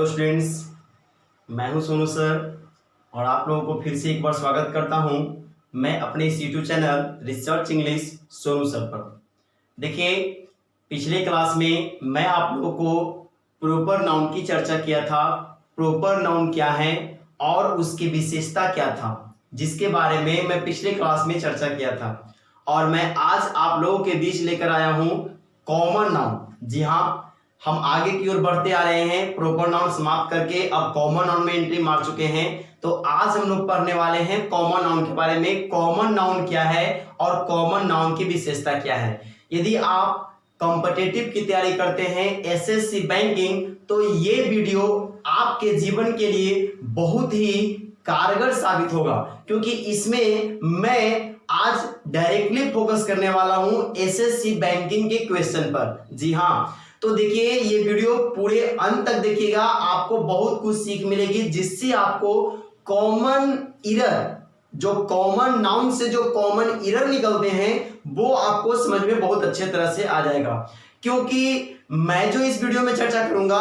Students, मैं हूं Sonu sir और आप लोगों को फिर से एक बार स्वागत करता हूं मैं अपने इस YouTube channel research English Sonu sir पर। देखिए, पिछले क्लास में मैं आप लोगों को प्रॉपर नाउन की चर्चा किया था। प्रॉपर नाउन क्या है और उसकी विशेषता क्या था, जिसके बारे में मैं पिछले क्लास में चर्चा किया था। और मैं आज आप लोगों के बीच लेकर आया हूं कॉमन नाउन। जी हाँ, हम आगे की ओर बढ़ते आ रहे हैं। प्रॉपर नाउन समाप्त करके अब कॉमन नाउन में एंट्री मार चुके हैं। तो आज हम लोग पढ़ने वाले हैं कॉमन नाउन के बारे में। कॉमन नाउन क्या है और कॉमन नाउन की विशेषता क्या है। यदि आप कॉम्पिटिटिव की तैयारी करते हैं, एसएससी बैंकिंग, तो ये वीडियो आपके जीवन के लिए बहुत ही कारगर साबित होगा, क्योंकि इसमें मैं आज डायरेक्टली फोकस करने वाला हूं एसएससी बैंकिंग के क्वेश्चन पर। जी हाँ, तो देखिए, ये वीडियो पूरे अंत तक देखिएगा, आपको बहुत कुछ सीख मिलेगी, जिससे आपको कॉमन इरर, जो कॉमन नाउन से जो कॉमन इरर निकलते हैं, वो आपको समझ में बहुत अच्छे तरह से आ जाएगा। क्योंकि मैं जो इस वीडियो में चर्चा करूंगा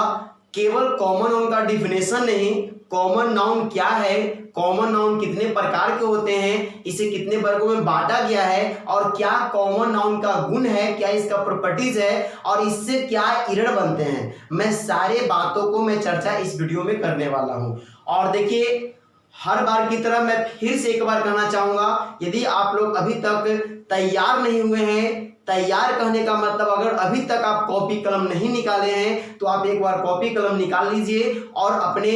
केवल कॉमन नाउन का डिफिनेशन नहीं, कॉमन नाउन क्या है, कॉमन नाउन कितने प्रकार के होते हैं, इसे कितने वर्गों में बांटा गया है, और क्या कॉमन नाउन का गुण है, क्या इसका प्रॉपर्टीज है, और इससे क्या इरर बनते हैं, मैं सारे बातों को मैं चर्चा इस वीडियो में करने वाला हूं। और देखिए, हर बार की तरह मैं फिर से एक बार कहना चाहूंगा, यदि आप लोग अभी तक तैयार नहीं हुए हैं, तैयार कहने का मतलब अगर अभी तक आप कॉपी कलम नहीं निकाले हैं, तो आप एक बार कॉपी कलम निकाल लीजिए और अपने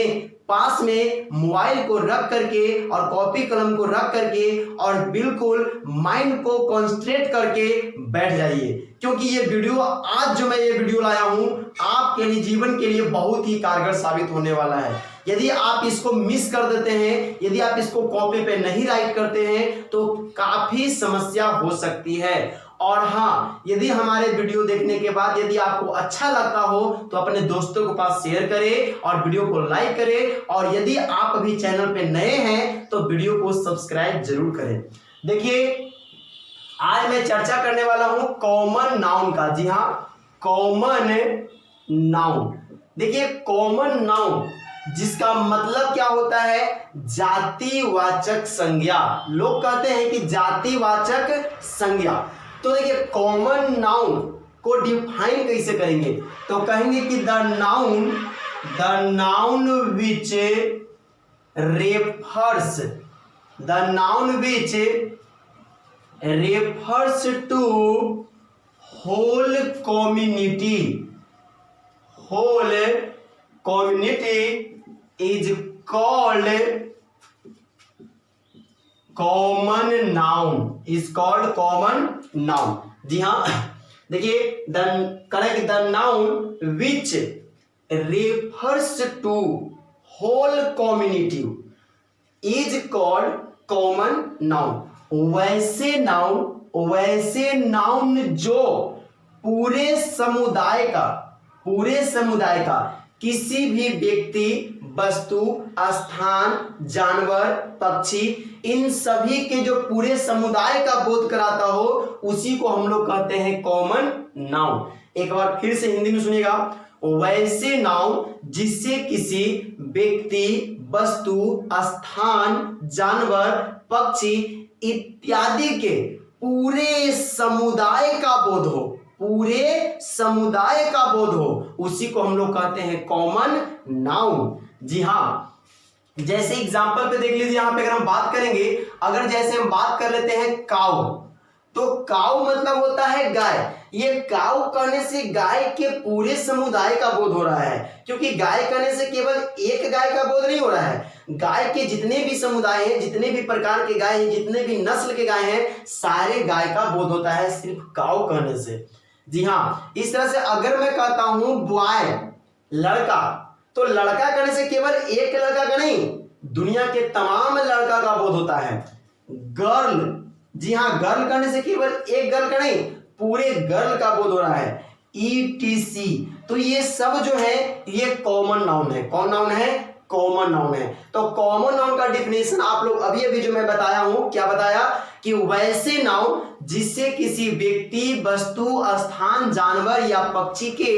पास में मोबाइल को रख करके और कॉपी कलम को रख करके और बिल्कुल माइंड को कॉन्सेंट्रेट करके बैठ जाइए। क्योंकि ये वीडियो, आज जो मैं ये वीडियो लाया हूं, आपके लिए, जीवन के लिए बहुत ही कारगर साबित होने वाला है। यदि आप इसको मिस कर देते हैं, यदि आप इसको कॉपी पे नहीं राइट करते हैं, तो काफी समस्या हो सकती है। और हाँ, यदि हमारे वीडियो देखने के बाद यदि आपको अच्छा लगता हो, तो अपने दोस्तों के पास शेयर करें और वीडियो को लाइक करें। और यदि आप अभी चैनल पे नए हैं, तो वीडियो को सब्सक्राइब जरूर करें। देखिए, आज मैं चर्चा करने वाला हूं कॉमन नाउन का। जी हाँ, कॉमन नाउन। देखिए, कॉमन नाउन जिसका मतलब क्या होता है, जातिवाचक संज्ञा। लोग कहते हैं कि जातिवाचक संज्ञा। तो देखिए, कॉमन नाउन को डिफाइन कैसे करेंगे, तो कहेंगे कि the noun which refers to whole community is called common noun। जी हाँ, देखिए, the noun which refers to whole community is called common noun. वैसे नाउन जो पूरे समुदाय का किसी भी व्यक्ति, वस्तु, स्थान, जानवर, पक्षी, इन सभी के जो पूरे समुदाय का बोध कराता हो, उसी को हम लोग कहते हैं कॉमन नाउन। एक बार फिर से हिंदी में सुनिएगा, वैसे नाउन जिससे किसी व्यक्ति, वस्तु, स्थान, जानवर, पक्षी इत्यादि के पूरे समुदाय का बोध हो, उसी को हम लोग कहते हैं कॉमन नाउन। जी हाँ, जैसे एग्जांपल पे देख लीजिए, यहां पे अगर हम बात करेंगे, अगर जैसे हम बात कर लेते हैं काऊ, तो काऊ मतलब होता है गाय। ये काऊ कहने से गाय के पूरे समुदाय का बोध हो रहा है, क्योंकि गाय कहने से केवल एक गाय का बोध नहीं हो रहा है, गाय के जितने भी समुदाय हैं, जितने भी प्रकार के गाय हैं, जितने भी नस्ल के गाय हैं, सारे गाय का बोध होता है सिर्फ काऊ कहने से। जी हाँ, इस तरह से अगर मैं कहता हूं बॉय, लड़का, तो लड़का कहने से केवल एक लड़का का नहीं, दुनिया के तमाम लड़का का बोध होता है। गर्ल, जी हाँ, गर्ल कहने से केवल एक गर्ल का नहीं, पूरे गर्ल का बोध हो रहा है। ETC, तो ये सब जो है ये कॉमन नाउन है। कौन नाउन है? कॉमन नाउन है। तो कॉमन नाउन का डिफिनेशन आप लोग अभी अभी जो मैं बताया हूं, क्या बताया कि वैसे नाउन जिससे किसी व्यक्ति, वस्तु, स्थान, जानवर या पक्षी के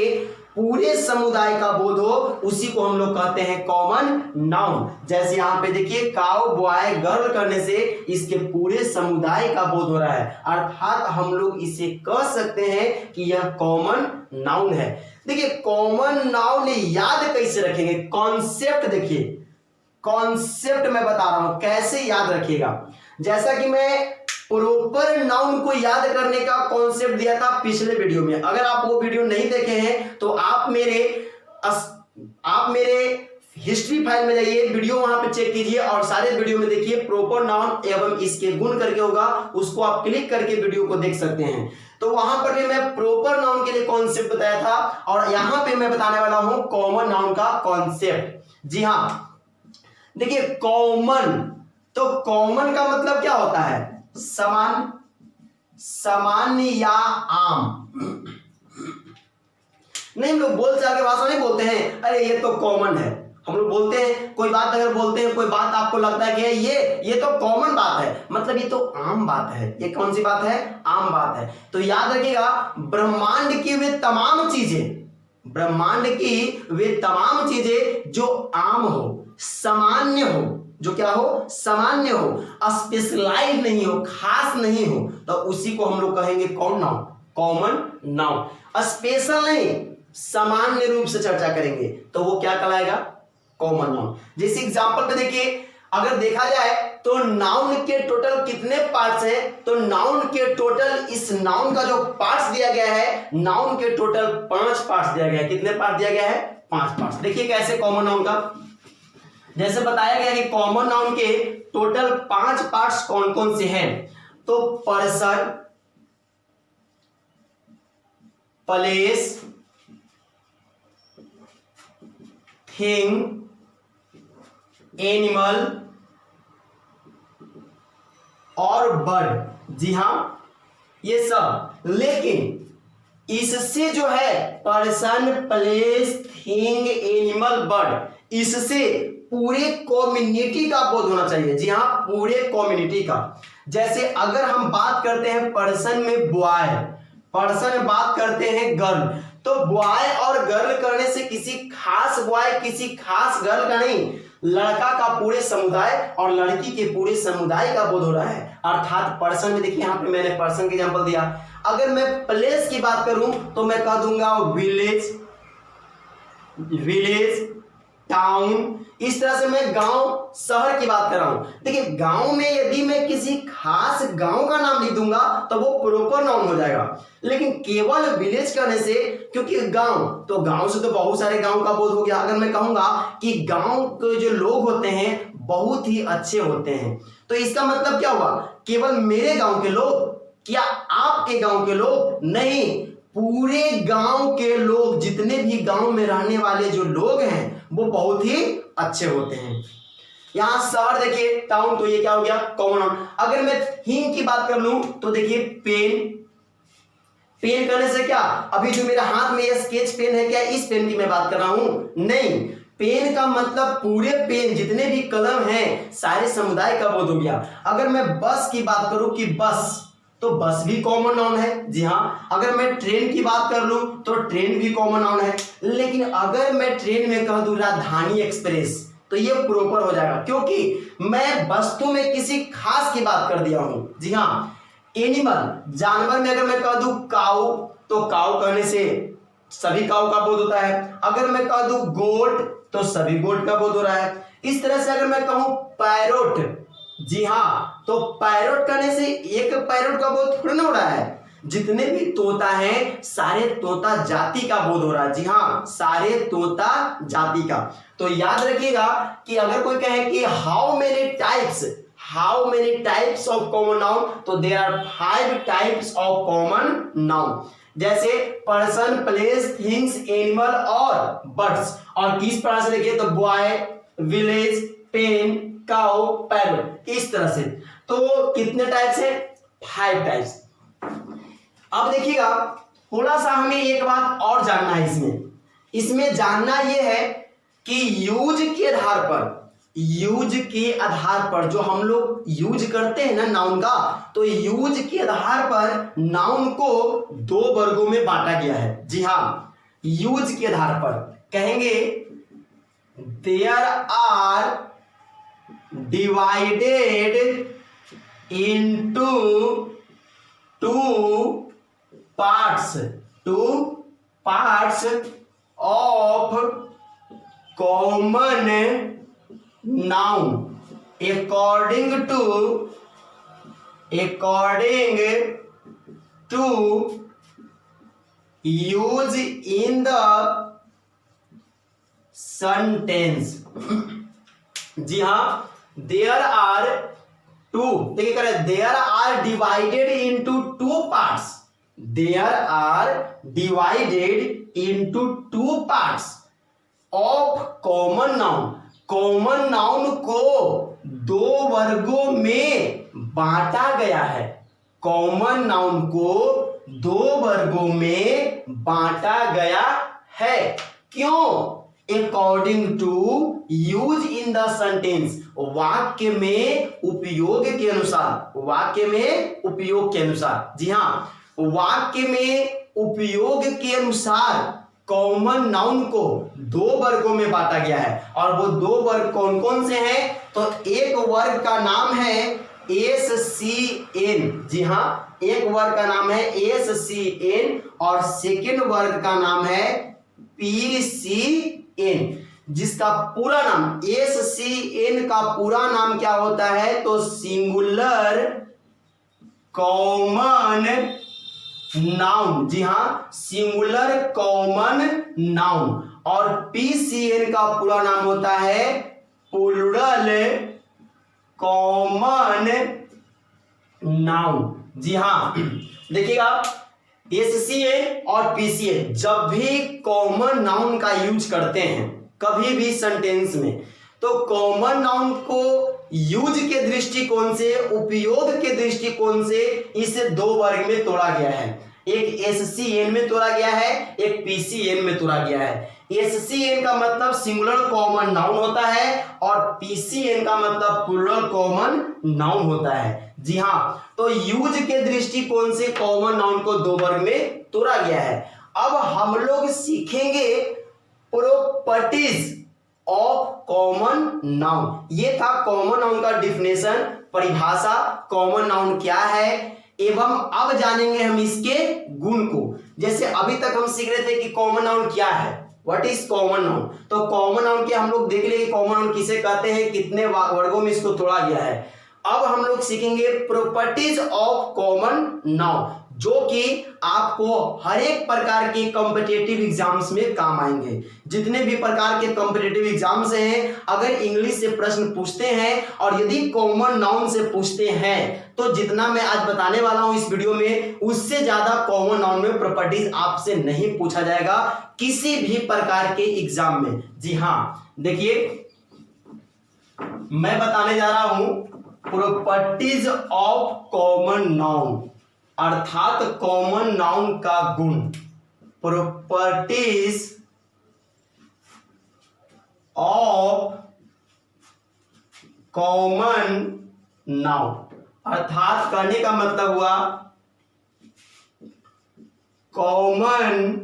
पूरे समुदाय का बोध हो, उसी को हम लोग कहते हैं कॉमन नाउन। जैसे यहाँ पे देखिए काउ बॉय गर्ल करने से इसके पूरे समुदाय का बोध हो रहा है, अर्थात हम लोग इसे कह सकते हैं कि यह कॉमन नाउन है। देखिए कॉमन नाउन याद कैसे रखेंगे, कॉन्सेप्ट देखिए, कॉन्सेप्ट मैं बता रहा हूं कैसे याद रखिएगा। जैसा कि मैं प्रॉपर नाउन को याद करने का कॉन्सेप्ट दिया था पिछले वीडियो में, अगर आप वो वीडियो नहीं देखे हैं तो आप मेरे हिस्ट्री फाइल में जाइए, वीडियो वहां पे चेक कीजिए और सारे वीडियो में देखिए प्रॉपर नाउन एवं इसके गुण करके होगा, उसको आप क्लिक करके वीडियो को देख सकते हैं। तो वहां पर भी मैं प्रॉपर नाउन के लिए कॉन्सेप्ट बताया था और यहां पे मैं बताने वाला हूं कॉमन नाउन का कॉन्सेप्ट। जी हां, देखिए कॉमन, तो कॉमन का मतलब क्या होता है, समान, सामान्य या आम। नहीं हम लोग बोलचाल की भाषा नहीं बोलते हैं अरे ये तो कॉमन है, हम लोग बोलते हैं कोई बात अगर बोलते हैं, कोई बात आपको लगता है कि ये तो कॉमन बात है, मतलब ये तो आम बात है। ये कौन सी बात है, आम बात है। तो याद रखिएगा ब्रह्मांड की वे तमाम चीजें, ब्रह्मांड की वे तमाम चीजें जो आम हो, सामान्य हो, जो क्या हो, सामान्य हो, स्पेशलाइज नहीं हो, खास नहीं हो, तो उसी को हम लोग कहेंगे कौन नाउन, कॉमन नाउन। स्पेशल नहीं, सामान्य रूप से चर्चा करेंगे तो वो क्या कहलाएगा, कॉमन नाउन। जैसे एग्जांपल पे देखिए, अगर देखा जाए तो नाउन के टोटल कितने पार्ट्स हैं, तो नाउन के टोटल, इस नाउन का जो पार्ट्स दिया गया है, नाउन के टोटल 5 पार्ट्स दिया गया है। कितने पार्ट दिया गया है, 5 पार्ट्स। देखिए कैसे कॉमन नाउन का, जैसे बताया गया कि कॉमन नाउन के टोटल 5 पार्ट्स कौन कौन से हैं, तो पर्सन, प्लेस, थिंग, एनिमल और बर्ड। जी हां ये सब, लेकिन इससे जो है person, place, thing, animal, bird, इससे पूरे कम्युनिटी का बोध होना चाहिए। जी हाँ पूरे कम्युनिटी का। जैसे अगर हम बात करते हैं पर्सन में बॉय, पर्सन में बात करते हैं गर्ल, तो बॉय और गर्ल करने से किसी खास बॉय किसी खास गर्ल का नहीं, लड़का का पूरे समुदाय और लड़की के पूरे समुदाय का बोध हो रहा है। अर्थात पर्सन में देखिए यहाँ पे मैंने पर्सन की एग्जांपल दिया। अगर मैं प्लेस की बात करूं तो मैं कह दूंगा विलेज, विलेज, टाउन। इस तरह से मैं गांव, शहर की बात कर रहा हूं। देखिए गांव में यदि मैं किसी खास गांव का नाम लिख दूंगा तो वो प्रॉपर नाउन हो जाएगा, लेकिन केवल विलेज करने से, क्योंकि गांव, तो गांव से तो बहुत सारे गांव का बोध हो गया। अगर मैं कहूंगा कि गांव के जो लोग होते हैं बहुत ही अच्छे होते हैं, तो इसका मतलब क्या हुआ, केवल मेरे गांव के लोग, क्या आपके गांव के लोग नहीं, पूरे गांव के लोग, जितने भी गांव में रहने वाले जो लोग हैं वो बहुत ही अच्छे होते हैं। यहां शहर देखिए, टाउन, तो ये क्या हो गया, कॉमन नाउन। अगर मैं थिंग की बात कर लूं तो देखिए पेन, पेन करने से क्या, अभी जो मेरे हाथ में ये स्केच पेन है, क्या इस पेन की मैं बात कर रहा हूं, नहीं, पेन का मतलब पूरे पेन, जितने भी कलम हैं सारे समुदाय का बोध हो गया। अगर मैं बस की बात करूं कि बस, तो बस भी कॉमन नाउन है। जी हाँ, अगर मैं ट्रेन की बात कर लूं तो ट्रेन भी कॉमन नाउन है। लेकिन अगर मैं ट्रेन में कह दूं राजधानी एक्सप्रेस तो ये प्रॉपर हो जाएगा, क्योंकि मैं वस्तु में किसी खास की बात कर दिया हूं। जी हाँ, एनिमल, जानवर में अगर मैं कह दूं काऊ, तो काऊ कहने से सभी काऊ का बोध होता है। अगर मैं कह दूं गोट तो सभी गोट का बोध हो रहा है। इस तरह से अगर मैं कहूं पैरोट, जी हाँ, तो पैरोट करने से एक पैरोट का बोध थोड़ा ना हो रहा है, जितने भी तोता हैं सारे तोता जाति का बोध हो रहा है। जी हाँ, सारे तोता जाति का। तो याद रखिएगा कि अगर कोई कहे कि how many types of common noun, तो there are 5 types of common noun. जैसे पर्सन, प्लेस, थिंग्स, एनिमल और बर्ड्स। और किस प्रकार से देखिए तो boy, village, pen, cow, parrot, इस तरह से। तो कितने टाइप्स है, 5 टाइप्स। अब देखिएगा थोड़ा सा हमें एक बात और जानना है इसमें जानना यह है कि यूज के आधार पर जो हम लोग यूज करते हैं ना नाउन का, तो यूज के आधार पर नाउन को 2 वर्गों में बांटा गया है। जी हाँ, यूज के आधार पर कहेंगे there are divided into two parts of common noun according to use in the sentence। जी हाँ, देयर आर टू, देखिए करें, there are divided into two parts, there are divided into two parts of common noun. Common noun को दो वर्गों में बांटा गया है, कॉमन नाउन को दो वर्गों में बांटा गया है। क्यों? According to use in the sentence, वाक्य में उपयोग के अनुसार, वाक्य में उपयोग के अनुसार। जी हाँ, वाक्य में उपयोग के अनुसार कॉमन नाउन को दो वर्गों में बांटा गया है। और वो दो वर्ग कौन कौन से हैं? तो एक वर्ग का नाम है SCN। जी हाँ, एक वर्ग का नाम है SCN और सेकेंड वर्ग का नाम है PCN, जिसका पूरा नाम SCN का पूरा नाम क्या होता है? तो सिंगुलर कॉमन नाउन। जी हाँ, सिंगुलर कॉमन नाउन। और PCN का पूरा नाम होता है प्लूरल कॉमन नाउन। जी हाँ, देखिएगा, SCN और PCN जब भी कॉमन नाउन का यूज करते हैं कभी भी सेंटेंस में, तो कॉमन नाउन को यूज के दृष्टिकोण से, उपयोग के दृष्टिकोण से इसे दो वर्ग में तोड़ा गया है। एक SCN में तोड़ा गया है, एक PCN में तोड़ा गया है। SCN का मतलब सिंगुलर कॉमन नाउन होता है और PCN का मतलब प्लूरल कॉमन नाउन होता है। जी हाँ, तो यूज के दृष्टिकोण से कॉमन नाउन को दो वर्ग में तोड़ा गया है। अब हम लोग सीखेंगे प्रॉपर्टीज ऑफ कॉमन नाउन। ये था कॉमन नाउन का डिफिनेशन, परिभाषा, कॉमन नाउन क्या है, एवं अब जानेंगे हम इसके गुण को। जैसे अभी तक हम सीख रहे थे कि कॉमन नाउन क्या है, व्हाट इज कॉमन नाउन। तो कॉमन नाउन के हम लोग देख लिए कॉमन नाउन किसे कहते हैं, कितने वर्गों में इसको तोड़ा गया है। अब हम लोग सीखेंगे प्रॉपर्टीज ऑफ कॉमन नाउन, जो कि आपको हर एक प्रकार के कॉम्पिटिटिव एग्जाम्स में काम आएंगे। जितने भी प्रकार के कॉम्पिटिटिव एग्जाम्स हैं, अगर इंग्लिश से प्रश्न पूछते हैं और यदि कॉमन नाउन से पूछते हैं, तो जितना मैं आज बताने वाला हूं इस वीडियो में, उससे ज्यादा कॉमन नाउन में प्रॉपर्टीज आपसे नहीं पूछा जाएगा किसी भी प्रकार के एग्जाम में। जी हाँ, देखिए मैं बताने जा रहा हूं प्रॉपर्टीज ऑफ कॉमन नाउन, अर्थात कॉमन नाउन का गुण। प्रॉपर्टीज ऑफ कॉमन नाउन, अर्थात कहने का मतलब हुआ कॉमन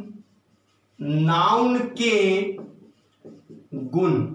नाउन के गुण।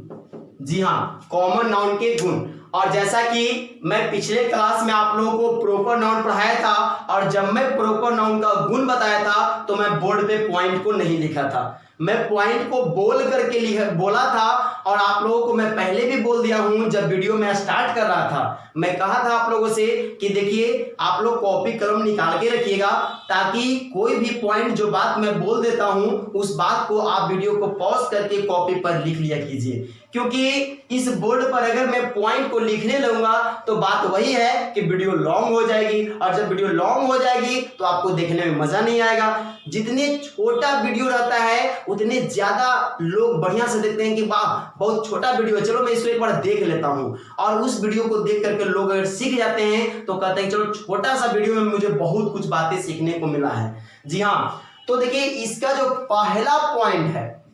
जी हाँ, कॉमन नाउन के गुण। और जैसा कि मैं पिछले क्लास में आप लोगों को प्रॉपर नाउन पढ़ाया था, और जब मैं प्रॉपर नाउन का गुण बताया था तो मैं बोर्ड पे पॉइंट को नहीं लिखा था, मैं पॉइंट को बोल करके बोला था। और आप लोगों को मैं पहले भी बोल दिया हूं, जब वीडियो में स्टार्ट कर रहा था मैं कहा था आप लोगों से कि देखिए आप लोग कॉपी कलम निकाल के रखिएगा, ताकि कोई भी पॉइंट जो बात मैं बोल देता हूं उस बात को आप वीडियो को पॉज करके कॉपी पर लिख लिया कीजिए। क्योंकि इस बोर्ड पर अगर मैं पॉइंट को लिखने लगूंगा तो बात वही है कि वीडियो लॉन्ग हो जाएगी, और जब वीडियो लॉन्ग हो जाएगी तो आपको देखने में मजा नहीं आएगा। जितने छोटा वीडियो रहता है उतने ज्यादा लोग बढ़िया से देखते हैं कि वाह बहुत छोटा वीडियो है, चलो मैं इसको एक बार देख लेता हूं। और उस वीडियो को देख करके लोग अगर सीख जाते हैं तो कहते हैं चलो छोटा सा वीडियो में मुझे बहुत कुछ बातें सीखने को मिला है। जी हाँ, तो देखिए इसका जो पहला पॉइंट है,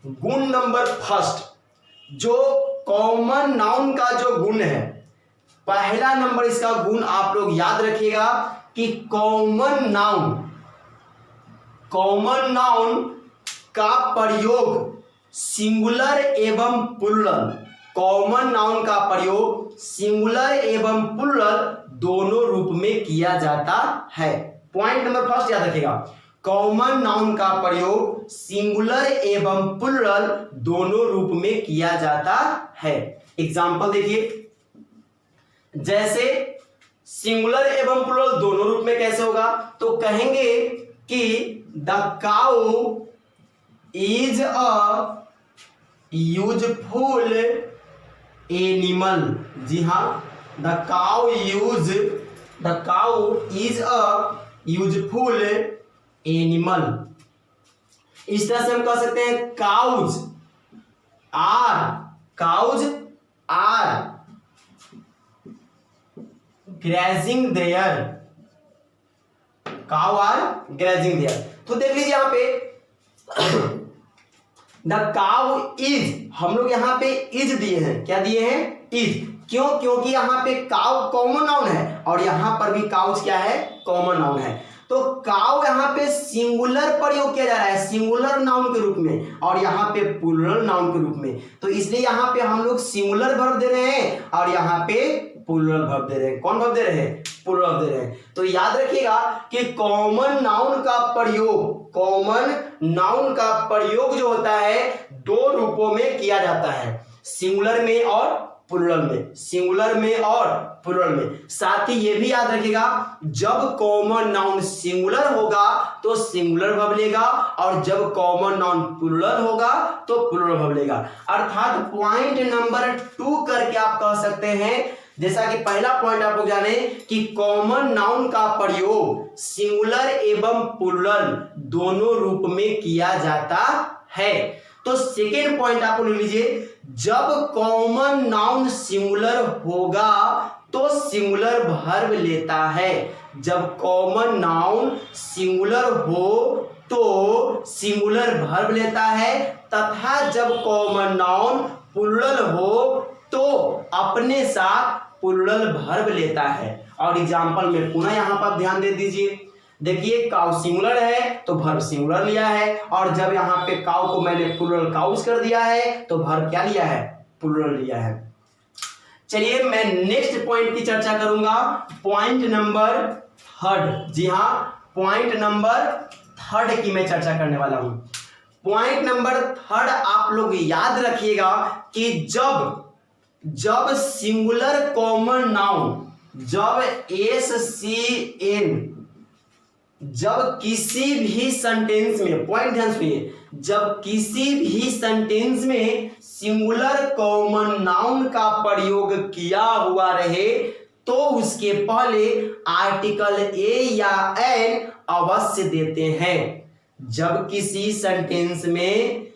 गुण नंबर फर्स्ट, जो कॉमन नाउन का जो गुण है, पहला नंबर इसका गुण आप लोग याद रखिएगा कि कॉमन नाउन का प्रयोग सिंगुलर एवं प्लूरल, कॉमन नाउन का प्रयोग सिंगुलर एवं प्लूरल दोनों रूप में किया जाता है। पॉइंट नंबर फर्स्ट याद रखिएगा, कॉमन नाउन का प्रयोग सिंगुलर एवं प्लूरल दोनों रूप में किया जाता है। एग्जाम्पल देखिए, जैसे सिंगुलर एवं प्लूरल दोनों रूप में कैसे होगा, तो कहेंगे कि the cow is a useful animal. जी हाँ, the cow is a useful animal. इस तरह से हम कह सकते हैं cows are grazing there, cow are grazing there. तो देख लीजिए यहां पे द काउ इज, हम लोग यहाँ पे इज दिए हैं, क्या दिए हैं, इज। क्यों, क्योंकि यहाँ पे काउ कॉमन नाउन है और यहाँ पर भी काउज क्या है, कॉमन नाउन है। तो काउ यहाँ पे सिंगुलर प्रयोग किया जा रहा है, सिंगुलर नाउन के रूप में, और यहाँ पे प्लूरल नाउन के रूप में। तो इसलिए यहाँ पे हम लोग सिंगुलर वर्ब दे रहे हैं और यहाँ पे प्लूरल वर्ब दे रहे हैं। कौन वर्ब दे रहे हैं, प्लूरल वर्ब दे रहे हैं। तो याद रखिएगा कि कॉमन नाउन का प्रयोग जो होता है दो रूपों में किया जाता है, सिंगुलर में और प्लूरल में, साथ ही ये भी याद रखिएगा, जब कॉमन नाउन सिंगुलर होगा तो सिंगुलर वर्ब लेगा और जब कॉमन नाउन प्लूरल होगा तो प्लूरल वर्ब लेगा। अर्थात पॉइंट नंबर 2 करके आप कह सकते हैं, जैसा कि पहला पॉइंट आप लोग जाने कि कॉमन नाउन का प्रयोग सिंगुलर एवं प्लूरल दोनों रूप में किया जाता है। तो सेकेंड पॉइंट आप लोग लीजिए, जब कॉमन नाउन सिंगुलर होगा तो सिंगुलर वर्ब लेता है। जब कॉमन नाउन सिंगुलर हो तो सिंगुलर वर्ब लेता है, तथा जब कॉमन नाउन प्लूरल हो तो अपने साथ प्लूरल वर्ब लेता है। और एग्जाम्पल में पुनः यहां पर ध्यान दे दीजिए, देखिए काउ सिंगुलर है तो वर्ब सिंगुलर लिया है, और जब यहाँ पे काउ को मैंने प्लूरल काउस कर दिया है तो वर्ब क्या लिया है, प्लूरल लिया है। चलिए मैं नेक्स्ट पॉइंट की चर्चा करूंगा, पॉइंट नंबर 3। जी हाँ, पॉइंट नंबर 3 की मैं चर्चा करने वाला हूं। पॉइंट नंबर 3 आप लोग याद रखिएगा कि जब सिंगुलर कॉमन नाउन, जब SCN, जब किसी भी सेंटेंस में, पॉइंट ध्यान सुनिए, जब किसी भी सेंटेंस में सिंगुलर कॉमन नाउन का प्रयोग किया हुआ रहे तो उसके पहले आर्टिकल ए या एन अवश्य देते हैं। जब किसी सेंटेंस में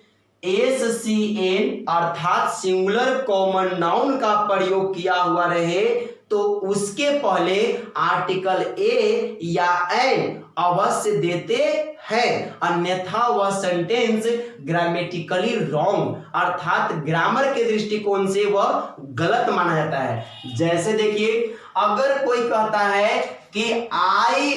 SCN अर्थात सिंगुलर कॉमन नाउन का प्रयोग किया हुआ रहे तो उसके पहले आर्टिकल ए या एन अवश्य देते हैं, अन्यथा वह सेंटेंस ग्रामेटिकली रॉन्ग अर्थात ग्रामर के दृष्टिकोण से वह गलत माना जाता है। जैसे देखिए, अगर कोई कहता है कि आई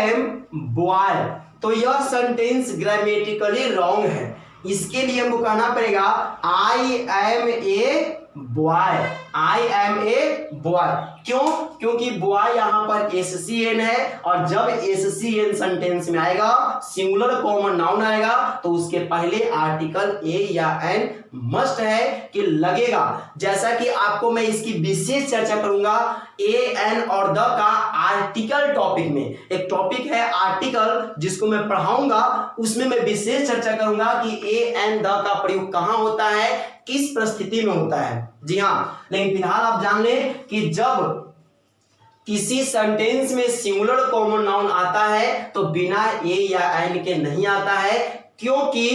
एम बॉय तो यह सेंटेंस ग्रामेटिकली रॉन्ग है। इसके लिए हमको कहना पड़ेगा I am a boy, I am a boy. क्यों? क्योंकि बॉय यहां पर SCN है और जब SCN सेंटेंस में आएगा, सिंगुलर कॉमन नाउन आएगा तो उसके पहले आर्टिकल ए या एन मस्ट है कि लगेगा। जैसा कि आपको मैं इसकी विशेष चर्चा करूंगा ए एन और द का आर्टिकल टॉपिक में। एक टॉपिक है आर्टिकल जिसको मैं पढ़ाऊंगा, उसमें मैं विशेष चर्चा करूंगा कि ए एन द का प्रयोग कहां होता है, किस परिस्थिति में होता है। जी हाँ, लेकिन फिलहाल आप जान लें कि जब किसी सेंटेंस में सिंगुलर कॉमन नाउन आता है तो बिना ए या एन के नहीं आता है, क्योंकि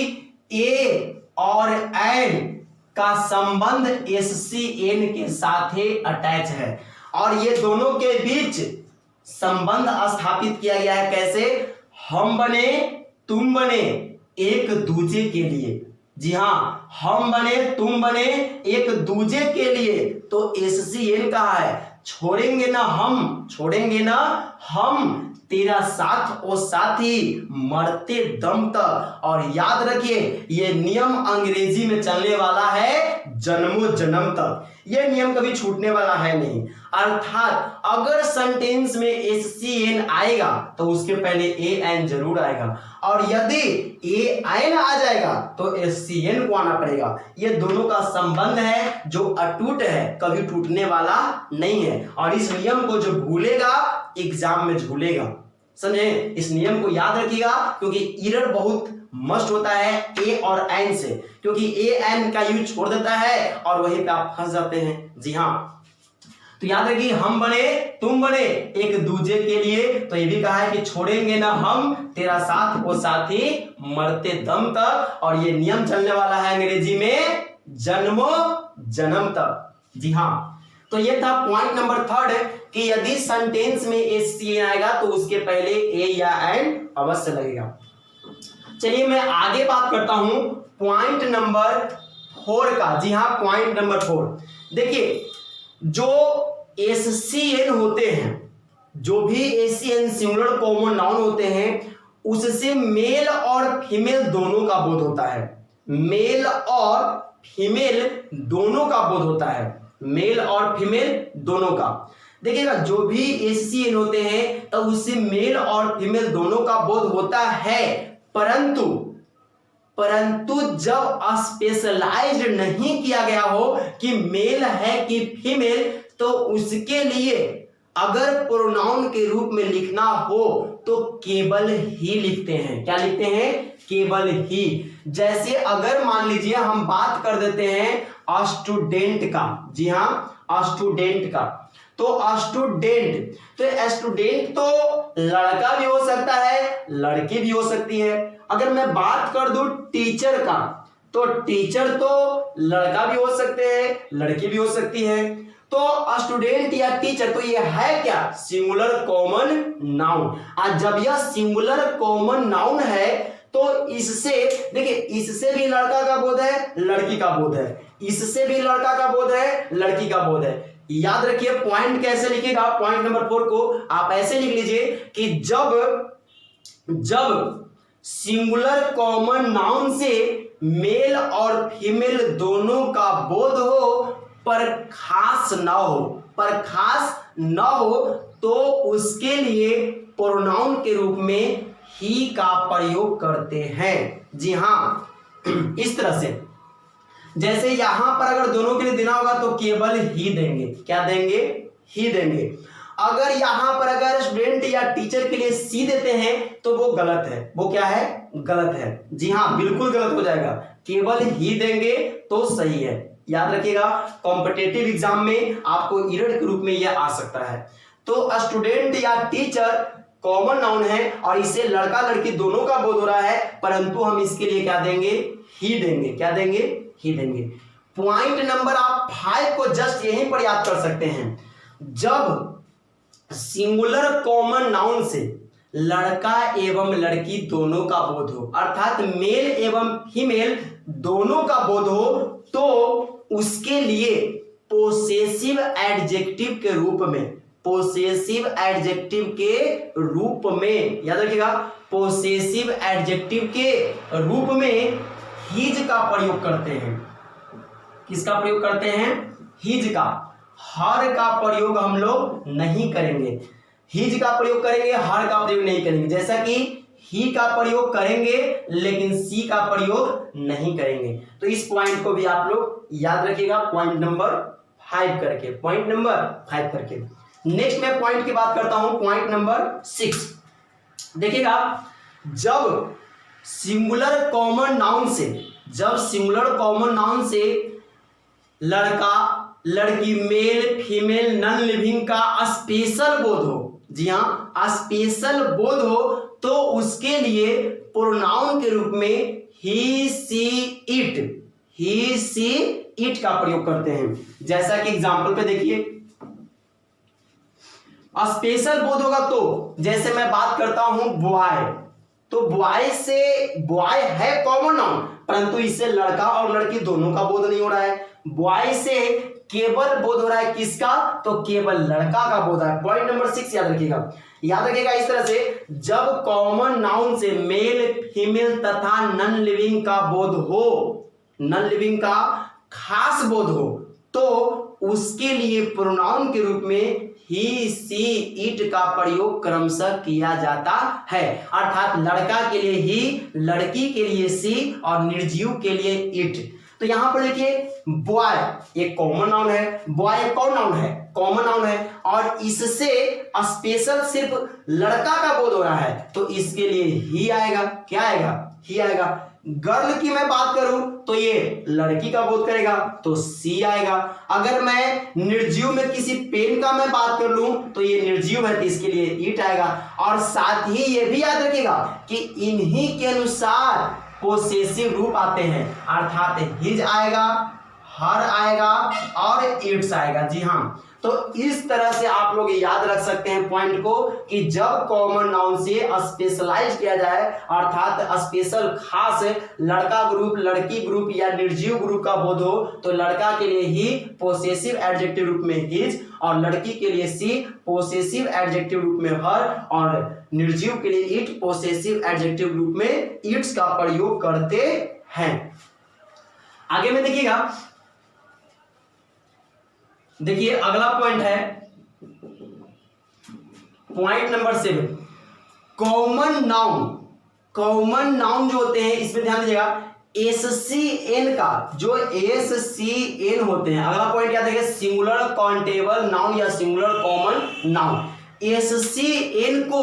ए और एन का संबंध SCN के साथ ही अटैच है और ये दोनों के बीच संबंध स्थापित किया गया है। कैसे? हम बने तुम बने एक दूजे के लिए। जी हाँ, हम बने तुम बने एक दूजे के लिए, तो SCN कहा है छोड़ेंगे ना हम तेरा साथ और साथी मरते दम तक। और याद रखिए ये नियम अंग्रेजी में चलने वाला है जन्मों जन्म तक, ये नियम कभी छूटने वाला है नहीं। अर्थात अगर सेंटेंस में SCN आएगा तो उसके पहले AN जरूर आएगा, और यदि AN आ जाएगा तो SCN को आना पड़ेगा। ये दोनों का संबंध है जो अटूट है, कभी टूटने वाला नहीं है। और इस नियम को जो भूलेगा एग्जाम में झूलेगा, समझे? इस नियम को याद रखिएगा, क्योंकि एरर बहुत मस्ट होता है ए और एन से, क्योंकि AN का यूज छोड़ देता है और वहीं पे आप फंस जाते हैं। जी हाँ, तो याद रखिए हम बने तुम बने एक दूजे के लिए, तो ये भी कहा है कि छोड़ेंगे ना हम तेरा साथ वो साथी मरते दम तक। और ये नियम चलने वाला है अंग्रेजी में जन्मों जन्म तक। जी हाँ, तो ये था पॉइंट नंबर 3 कि यदि सेंटेंस में SCN आएगा तो उसके पहले A या N अवश्य लगेगा। चलिए मैं आगे बात करता हूं पॉइंट नंबर 4 का। जी हाँ, पॉइंट नंबर 4 देखिए, जो SCN होते हैं, जो भी SCN सिंगुलर कॉमन नाउन होते हैं, उससे मेल और फीमेल दोनों का बोध होता है। मेल और फीमेल दोनों का बोध होता है, मेल और फीमेल दोनों का। देखिएगा जो भी SCN होते हैं तो उससे मेल और फीमेल दोनों का बोध होता है, परंतु जब स्पेशलाइज्ड नहीं किया गया हो कि मेल है कि फीमेल, तो उसके लिए अगर प्रोनाउन के रूप में लिखना हो तो केवल ही लिखते हैं। क्या लिखते हैं? केवल ही। जैसे अगर मान लीजिए हम बात कर देते हैं स्टूडेंट का। जी हाँ, स्टूडेंट का, तो स्टूडेंट, तो स्टूडेंट तो लड़का भी हो सकता है, लड़की भी हो सकती है। अगर मैं बात कर दूं टीचर का, तो टीचर तो लड़का भी हो सकते हैं, लड़की भी हो सकती है। तो स्टूडेंट या टीचर, तो ये है क्या? Singular common noun. आज जब यह सिंगुलर कॉमन नाउन है तो इससे देखिए, इससे भी लड़का का बोध है, लड़की का बोध है, इससे भी लड़का का बोध है, लड़की का बोध है। याद रखिए पॉइंट कैसे लिखिएगा, पॉइंट नंबर 4 को आप ऐसे लिख लीजिए कि जब सिंगुलर कॉमन नाउन से मेल और फीमेल दोनों का बोध हो पर खास ना हो, तो उसके लिए प्रोनाउन के रूप में ही का प्रयोग करते हैं। जी हाँ, इस तरह से जैसे यहां पर अगर दोनों के लिए देना होगा तो केवल ही देंगे। क्या देंगे? ही देंगे। अगर यहां पर अगर स्टूडेंट या टीचर के लिए सी देते हैं तो वो गलत है। वो क्या है? गलत है। जी हाँ, बिल्कुल गलत हो जाएगा। केवल ही देंगे तो सही है। याद रखिएगा कॉम्पिटिटिव एग्जाम में आपको एरर के रूप में यह आ सकता है। तो स्टूडेंट या टीचर कॉमन नाउन है और इसे लड़का लड़की दोनों का बोध हो रहा है, परंतु हम इसके लिए क्या देंगे? ही देंगे। क्या देंगे? ही देंगे। पॉइंट नंबर आप 5 को जस्ट यहीं पर याद कर सकते हैं। जब सिंगुलर कॉमन नाउन से लड़का एवं लड़की दोनों का बोध हो, अर्थात मेल एवं फीमेल दोनों का बोध हो, तो उसके लिए पोसेसिव एडजेक्टिव के रूप में, पोसेसिव एडजेक्टिव के रूप में, याद रखिएगा पोसेसिव एडजेक्टिव के रूप में हिज का प्रयोग करते हैं। किसका प्रयोग करते हैं? हिज का। हर का प्रयोग हम लोग नहीं करेंगे। हिज का प्रयोग करेंगे, हर का प्रयोग नहीं करेंगे। जैसा कि ही का प्रयोग करेंगे लेकिन सी का प्रयोग नहीं करेंगे। तो इस पॉइंट को भी आप लोग याद रखिएगा पॉइंट नंबर 5 करके, पॉइंट नंबर 5 करके। नेक्स्ट मैं पॉइंट की बात करता हूं, पॉइंट नंबर 6। देखिएगा जब सिंगुलर कॉमन नाउन से, जब सिंगुलर कॉमन नाउन से लड़का लड़की मेल फीमेल नॉन लिविंग का स्पेशल बोध हो, जी हाँ स्पेशल बोध हो, तो उसके लिए प्रोनाउन के रूप में ही see it, he see it का प्रयोग करते हैं। जैसा कि एग्जांपल पे देखिए, स्पेशल बोध होगा तो जैसे मैं बात करता हूं बॉय, तो बॉय से, बॉय है कॉमन नाउन, परंतु इससे लड़का और लड़की दोनों का बोध नहीं हो रहा है। बॉय से केवल बोध हो रहा है किसका? तो केवल लड़का का बोध है। पॉइंट नंबर 6 याद रखिएगा। याद रखिएगा इस तरह से, जब कॉमन नाउन से मेल फीमेल तथा नॉन लिविंग का बोध हो, नॉन लिविंग का खास बोध हो, तो उसके लिए प्रोनाउन के रूप में ही, सी, इट का प्रयोग क्रमशः किया जाता है। अर्थात लड़का के लिए ही, लड़की के लिए सी और निर्जीव के लिए इट। तो यहां पर देखिए बॉय एक कॉमन नाउन है, बॉय एक कौन नाउन है, कॉमन नाउन है, और इससे स्पेशल सिर्फ लड़का का बोध हो रहा है, तो इसके लिए ही आएगा। क्या आएगा? ही आएगा। गर्ल की मैं बात करूं तो ये लड़की का बोध करेगा, तो सी आएगा। अगर मैं निर्जीव में किसी पेन का मैं बात कर लूं तो ये निर्जीव है, तो इसके लिए इट आएगा। और साथ ही ये भी याद रखिएगा कि इन्हीं के अनुसार पोसेसिव रूप आते हैं, अर्थात हिज आएगा, हर आएगा और इट्स आएगा। जी हाँ, तो इस तरह से आप लोग याद रख सकते हैं पॉइंट को कि जब कॉमन नाउन से स्पेशलाइज किया जाए, अर्थात स्पेशल खास लड़का ग्रुप, लड़की ग्रुप या निर्जीव ग्रुप का बोध हो, तो लड़का के लिए ही पोसेसिव एडजेक्टिव रूप में हिज, और लड़की के लिए सी पोसेसिव एडजेक्टिव रूप में हर, और निर्जीव के लिए इट पोसेसिव एडजेक्टिव रूप में इट्स का प्रयोग करते हैं। आगे में देखिएगा, देखिए अगला पॉइंट है point number 7, common noun. Common noun जो होते हैं इसमें ध्यान दीजिएगा, एससीएन का जो एससीएन होते हैं, अगला पॉइंट याद रखिए सिंगुलर काउंटेबल नाउन या सिंगुलर कॉमन नाउन, एससीएन को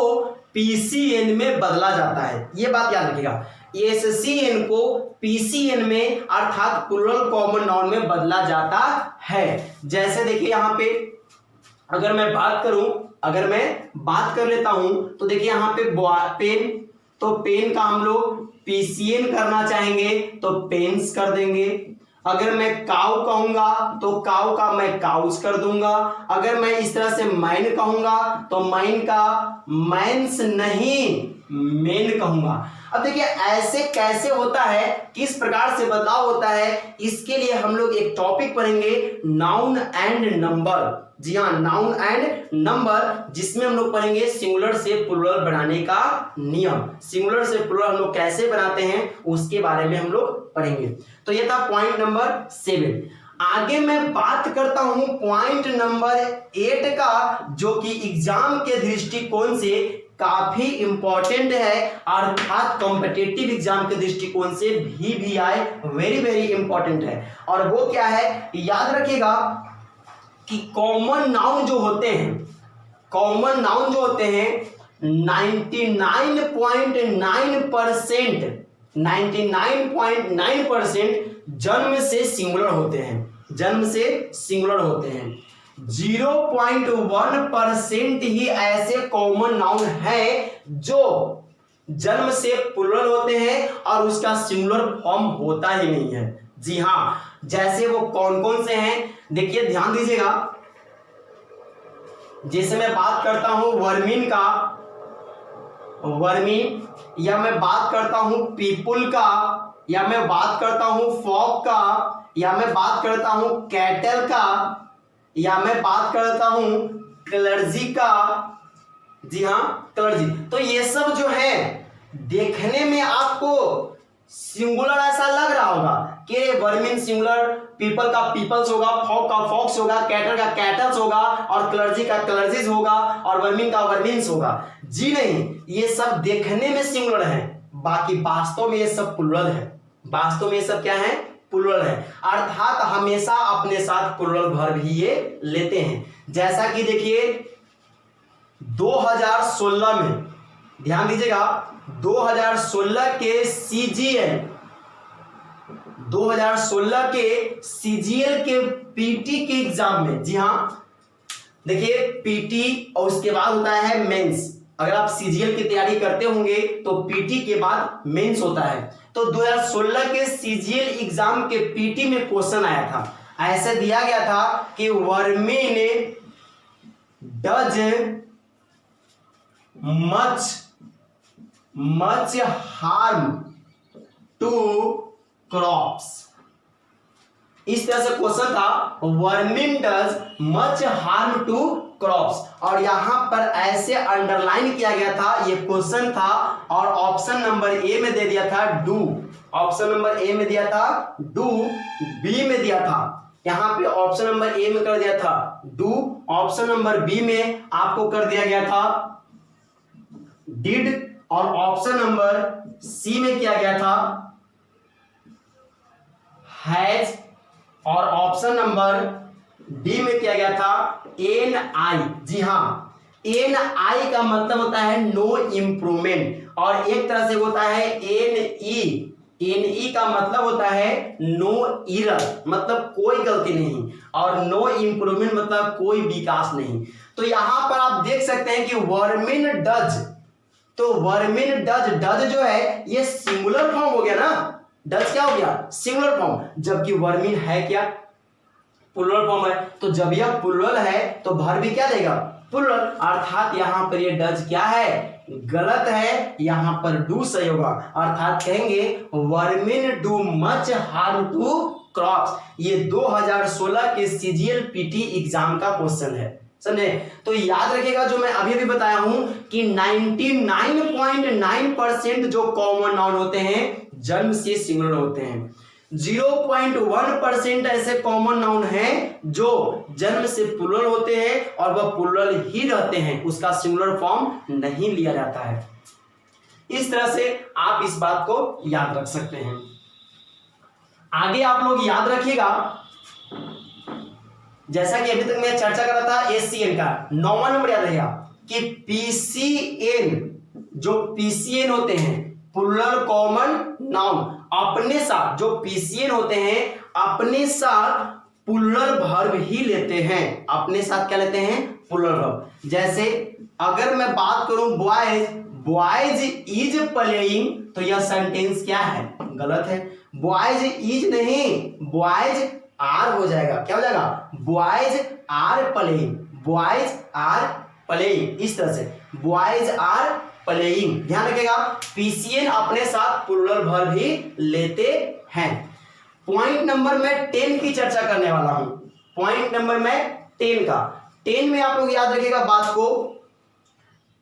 पीसीएन में बदला जाता है। यह बात याद रखिएगा, एससीएन को पीसीएन में अर्थात प्लूरल कॉमन नाउन में बदला जाता है। जैसे देखिए यहां पे अगर मैं बात कर लेता हूं तो देखिए यहां पे पेन, तो पेन का हम लोग पीसीएन करना चाहेंगे तो पेन्स कर देंगे। अगर मैं काउ कहूंगा तो काउ का मैं काउस कर दूंगा। अगर मैं इस तरह से मैन कहूंगा तो मैन का मैंस नहीं मेन कहूंगा। अब देखिए ऐसे कैसे होता है, किस प्रकार से बदलाव होता है, इसके लिए हम लोग एक टॉपिक पढ़ेंगे नाउन एंड नंबर। जी हाँ, नाउन एंड नंबर, जिसमें हम लोग पढ़ेंगे सिंगुलर से प्लूरल बनाने का नियम। सिंगुलर से प्लूरल हम लोग कैसे बनाते हैं उसके बारे में हम लोग पढ़ेंगे। तो ये था पॉइंट नंबर 7। आगे मैं बात करता हूं पॉइंट नंबर 8 का, जो कि एग्जाम के दृष्टिकोण से काफी इंपॉर्टेंट है, अर्थात कॉम्पिटिटिव एग्जाम के दृष्टिकोण से भी आए वेरी वेरी इंपॉर्टेंट है। और वो क्या है, याद रखिएगा कि कॉमन नाउन जो होते हैं 99.9% जन्म से सिंगुलर होते हैं, 0.1% ही ऐसे कॉमन नाउन है जो जन्म से प्लूरल होते हैं और उसका सिंगुलर फॉर्म होता ही नहीं है। जी हाँ, जैसे वो कौन कौन से हैं देखिए ध्यान दीजिएगा। जैसे मैं बात करता हूं वर्मिन का, वर्मिन, या मैं बात करता हूं पीपुल का, या मैं बात करता हूं फॉक का, या मैं बात करता हूं कैटल का, या मैं बात करता हूं क्लर्जी का। जी हाँ, क्लर्जी। तो ये सब जो है देखने में आपको सिंगुलर ऐसा लग रहा होगा कि वर्मिन सिंगुलर, पीपल का पीपल्स होगा, फॉक का फॉक्स होगा, कैटल का कैटल्स होगा, और क्लर्जी का क्लर्जीज होगा, और वर्मिन का वर्मिन्स होगा। जी नहीं, ये सब देखने में सिंगुलर है, बाकी वास्तव में ये सब प्लूरल है। वास्तव में ये सब क्या है, प्लूरल है, अर्थात हमेशा अपने साथ प्लूरल वर्ब भी ये लेते हैं। जैसा कि देखिए 2016 में, ध्यान दीजिएगा, 2016 के सीजीएल, 2016 के सीजीएल के पीटी के एग्जाम में, जी हाँ देखिए पीटी और उसके बाद होता है मेंस। अगर आप सीजीएल की तैयारी करते होंगे तो पीटी के बाद मेंस होता है। तो 2016 के सीजीएल एग्जाम के पीटी में क्वेश्चन आया था, ऐसे दिया गया था कि vermin does much harm to crops। इस तरह से क्वेश्चन था, vermin does much harm to crops, और यहां पर ऐसे अंडरलाइन किया गया था, ये क्वेश्चन था, और ऑप्शन नंबर ए में दे दिया था डू, ऑप्शन नंबर ए में दिया था डू, बी में दिया था, यहां पे ऑप्शन नंबर ए में कर दिया था डू, ऑप्शन नंबर बी में आपको कर दिया गया था डिड, और ऑप्शन नंबर सी में किया गया था हैज, और ऑप्शन नंबर डी में किया गया था एन आई। जी हाँ, एन आई का मतलब होता है नो इम्प्रूवमेंट, और एक तरह से होता है एन ई का मतलब होता है नो इरर, मतलब कोई गलती नहीं, और नो इम्प्रूवमेंट मतलब कोई विकास नहीं। तो यहां पर आप देख सकते हैं कि वर्मिन डज, तो वर्मिन डज, डज जो है ये सिंगुलर फॉर्म हो गया ना, डज क्या हो गया, सिंगुलर फॉर्म, जबकि वर्मिन है क्या, प्लूरल फॉर्म है। तो जब यह प्लूरल है तो वर्ब भी क्या देगा, प्लूरल, अर्थात यहां पर ये डज क्या है, गलत है, यहां पर डू सही होगा, अर्थात कहेंगे vermin do much harm to crops. ये 2016 के सीजीएल पीटी एग्जाम का क्वेश्चन है, समझे। तो याद रखिएगा जो मैं अभी बताया हूं कि 99.9% जो कॉमन नाउन होते हैं जन्म से सिंगुलर होते हैं, 0.1% ऐसे कॉमन नाउन हैं जो जन्म से प्लूरल होते हैं और वह प्लूरल ही रहते हैं, उसका सिंगुलर फॉर्म नहीं लिया जाता है। इस तरह से आप इस बात को याद रख सकते हैं। आगे आप लोग याद रखिएगा, जैसा कि अभी तक मैं चर्चा कर रहा था एससीएन का 9वां नंबर याद रहेगा कि पीसीएन, जो पीसीएन होते हैं प्लूरल कॉमन नाउन, अपने साथ जो पीसीएन होते हैं अपने साथ प्लूरल वर्ब ही लेते हैं, अपने साथ क्या लेते हैं, प्लूरल वर्ब। जैसे अगर मैं बात करूं बॉयज, बॉयज इज प्लेइंग, तो यह सेंटेंस क्या है, गलत है, बॉयज इज नहीं, बॉयज आर हो जाएगा, क्या हो जाएगा, boys are playing, boys are playing, इस तरह से बॉयज आर प्लेइंग। ध्यान रखिएगा पीसीएन अपने साथ प्लूरल वर्ब ही लेते हैं। पॉइंट नंबर मैं 10 की चर्चा करने वाला हूं, पॉइंट नंबर मैं 10 का, 10 में आप लोग याद रखिएगा बात को,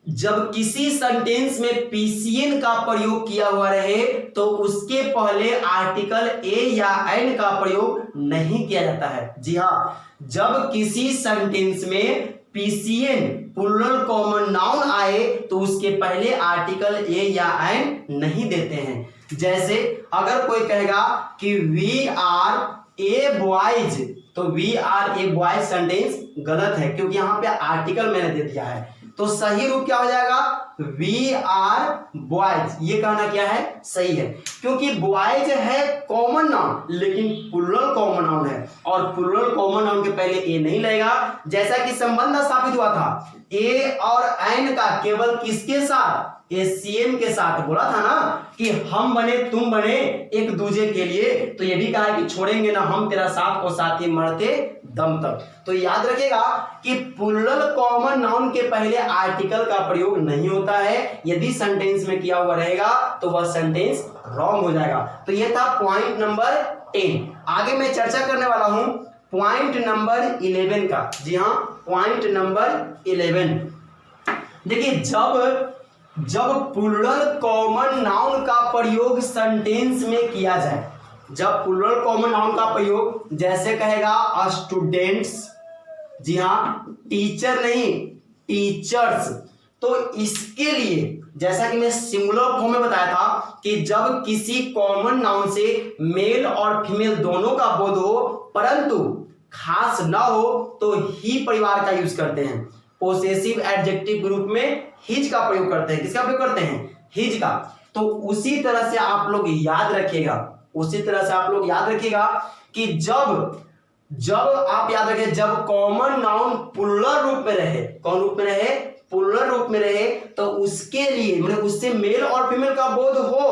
जब किसी सेंटेंस में पीसीएन का प्रयोग किया हुआ रहे तो उसके पहले आर्टिकल ए या एन का प्रयोग नहीं किया जाता है। जी हाँ, जब किसी सेंटेंस में पीसीएन प्लूरल कॉमन नाउन आए तो उसके पहले आर्टिकल ए या एन नहीं देते हैं। जैसे अगर कोई कहेगा कि वी आर ए बॉयज, तो we are a boys sentence गलत है, क्योंकि यहां पे आर्टिकल मैंने दे दिया है, तो सही रूप क्या हो जाएगा, वी आर बॉयज। ये कहना क्या है, सही है, क्योंकि बॉयज है कॉमन नाउन लेकिन प्लूरल कॉमन नाउन है, और प्लूरल कॉमन नाउन के पहले ए नहीं लगेगा। जैसा कि संबंध स्थापित हुआ था ए और एन का केवल किसके साथ, एससीएन के साथ, बोला था ना कि हम बने तुम बने एक दूसरे के लिए, तो ये भी कहा है कि छोड़ेंगे ना हम तेरा साथ और साथी मरते दम तक। तो याद रखिएगा कि प्लूरल कॉमन नाउन के पहले आर्टिकल का प्रयोग नहीं होता है, यदि सेंटेंस में किया हुआ रहेगा तो वह सेंटेंस रॉन्ग हो जाएगा। तो यह था पॉइंट नंबर 10। आगे मैं चर्चा करने वाला हूं पॉइंट नंबर 11 का। जी हाँ, पॉइंट नंबर 11। देखिए जब प्लूरल कॉमन नाउन का प्रयोग सेंटेंस में किया जाए, जब प्लूरल कॉमन नाउन का प्रयोग, जैसे कहेगा स्टूडेंट्स, जी हाँ, टीचर नहीं टीचर्स, तो इसके लिए जैसा कि मैं सिंगुलर फॉर्म में बताया था कि जब किसी कॉमन नाउन से मेल और फीमेल दोनों का बोध हो परंतु खास ना हो तो ही परिवार का यूज करते हैं। पोसेसिव एडजेक्टिव ग्रुप में हिज का प्रयोग करते हैं। किसका प्रयोग करते हैं, हिज का। तो उसी तरह से आप लोग याद रखिएगा, उसी तरह से आप लोग याद रखिएगा कि जब आप याद रखें, जब कॉमन नाउन प्लूरल रूप में रहे, कौन रूप में रहे, प्लूरल रूप में रहे, तो उसके लिए मतलब उससे मेल और फीमेल का बोध हो,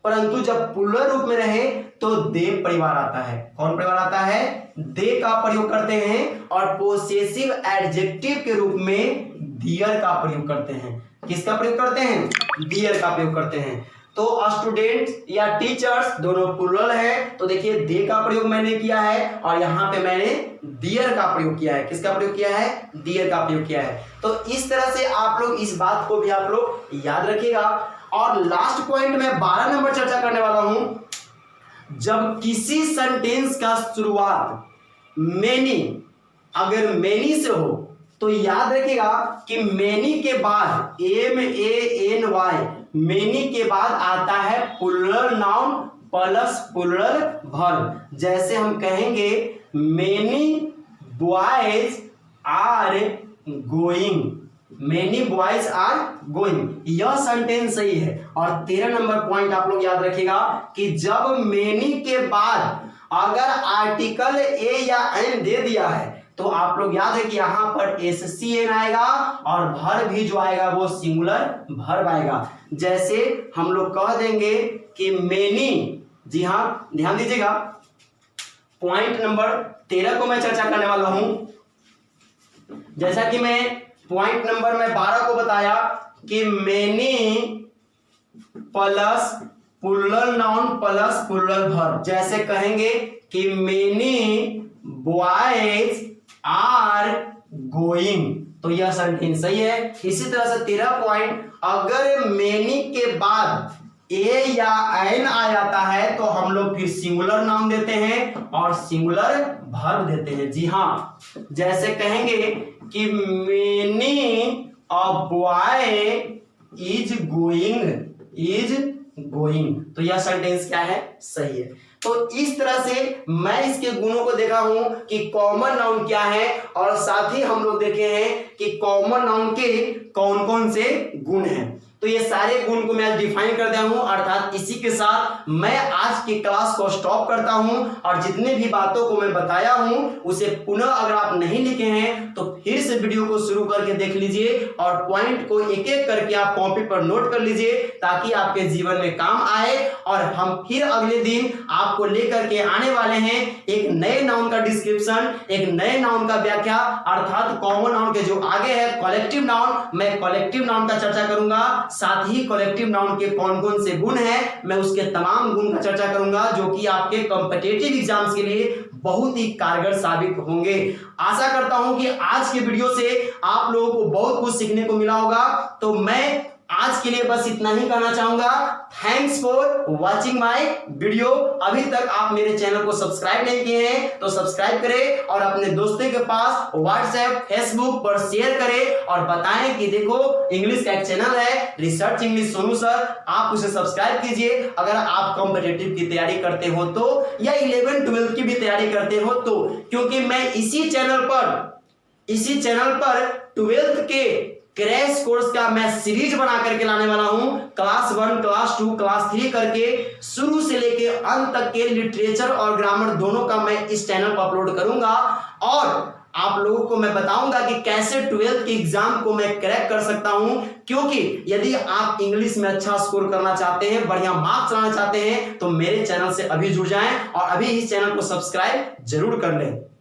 परंतु जब प्लूरल रूप में रहे तो दे परिवार आता है। कौन परिवार आता है, दे का प्रयोग करते हैं, और पोसेसिव एडजेक्टिव के रूप में दियर का प्रयोग करते हैं। किसका प्रयोग करते हैं, दियर का प्रयोग करते हैं। तो स्टूडेंट्स या टीचर्स दोनों प्लुरल है, तो देखिए दे का प्रयोग मैंने किया है और यहाँ पे मैंने दियर का प्रयोग किया है। किसका प्रयोग किया है? दियर का प्रयोग किया है। तो इस तरह से आप लोग इस बात को भी आप लोग याद रखिएगा। और लास्ट पॉइंट में 12 नंबर चर्चा करने वाला हूं। जब किसी सेंटेंस का शुरुआत मेनी, अगर मेनी से हो तो याद रखिएगा कि मेनी के बाद MANY, मेनी के बाद आता है plural noun plus plural verb. जैसे हम कहेंगे many boys are going, many boys are going, यह सेंटेंस सही है। और 13 नंबर पॉइंट आप लोग याद रखिएगा कि जब मेनी के बाद अगर आर्टिकल ए या एन दे दिया है तो आप लोग याद है कि यहां पर SCN आएगा और भर्ब भी जो आएगा वो सिंगुलर भर्ब आएगा। जैसे हम लोग कह देंगे कि मेनी, जी हां ध्यान दीजिएगा, पॉइंट नंबर 13 को मैं चर्चा करने वाला हूं। जैसा कि मैं पॉइंट नंबर में 12 को बताया कि many plus plural noun plus plural verb. जैसे कहेंगे कि मेनी बॉयज आर गोइंग, तो यह सेंटेंस सही है। इसी तरह से 13 पॉइंट, अगर मेनी के बाद ए या एन आ जाता है तो हम लोग फिर सिंगुलर नाउन देते हैं और सिंगुलर वर्ब देते हैं। जी हाँ, जैसे कहेंगे कि many a boy is going, तो यह सेंटेंस क्या है? सही है। तो इस तरह से मैं इसके गुणों को देखा हूं कि कॉमन नाउन क्या है, और साथ ही हम लोग देखे हैं कि कॉमन नाउन के कौन कौन से गुण हैं। तो ये सारे गुण को मैं डिफाइन कर दिया हूं, अर्थात इसी के साथ मैं आज की क्लास को स्टॉप करता हूं। और जितने भी बातों को मैं बताया हूं उसे पुनः अगर आप नहीं लिखे हैं तो फिर से वीडियो को शुरू करके देख लीजिए और पॉइंट को एक एक करके आप कॉपी पर नोट कर लीजिए ताकि आपके जीवन में काम आए। और हम फिर अगले दिन आपको लेकर के आने वाले हैं एक नए नाउन का डिस्क्रिप्शन, एक नए नाउन का व्याख्या, अर्थात कॉमन नाउन के जो आगे है कलेक्टिव नाउन, मैं कलेक्टिव नाउन का चर्चा करूंगा। साथ ही कलेक्टिव नाउन के कौन कौन से गुण हैं मैं उसके तमाम गुण का चर्चा करूंगा जो कि आपके कॉम्पिटिटिव एग्जाम्स के लिए बहुत ही कारगर साबित होंगे। आशा करता हूं कि आज के वीडियो से आप लोगों को बहुत कुछ सीखने को मिला होगा। तो मैं आज के लिए बस इतना ही कहना चाहूंगा। Thanks for watching my video. अभी तक आप मेरे चैनल को सब्सक्राइब नहीं किए हैं तो सब्सक्राइब करें और अपने दोस्तों के पास व्हाट्सएप फेसबुक पर शेयर करें और बताएं कि देखो इंग्लिश का एक चैनल है रिसर्च इंग्लिश सोनू सर, आप उसे सब्सक्राइब कीजिए। अगर आप कॉम्पिटिटिव की तैयारी करते हो तो या 11-12 की भी तैयारी करते हो तो, क्योंकि मैं इसी चैनल पर 12th के क्रैश कोर्स का मैं सीरीज बना करके लाने वाला हूं। क्लास 1, क्लास 2, क्लास 3 करके शुरू से लेके अंत तक के लिटरेचर और ग्रामर दोनों का मैं इस चैनल पर अपलोड करूंगा। और आप लोगों को मैं बताऊंगा कि कैसे 12th के एग्जाम को मैं क्रैक कर सकता हूं, क्योंकि यदि आप इंग्लिश में अच्छा स्कोर करना चाहते हैं, बढ़िया मार्क्स लाना चाहते हैं तो मेरे चैनल से अभी जुड़ जाएं और अभी इस चैनल को सब्सक्राइब जरूर कर लें।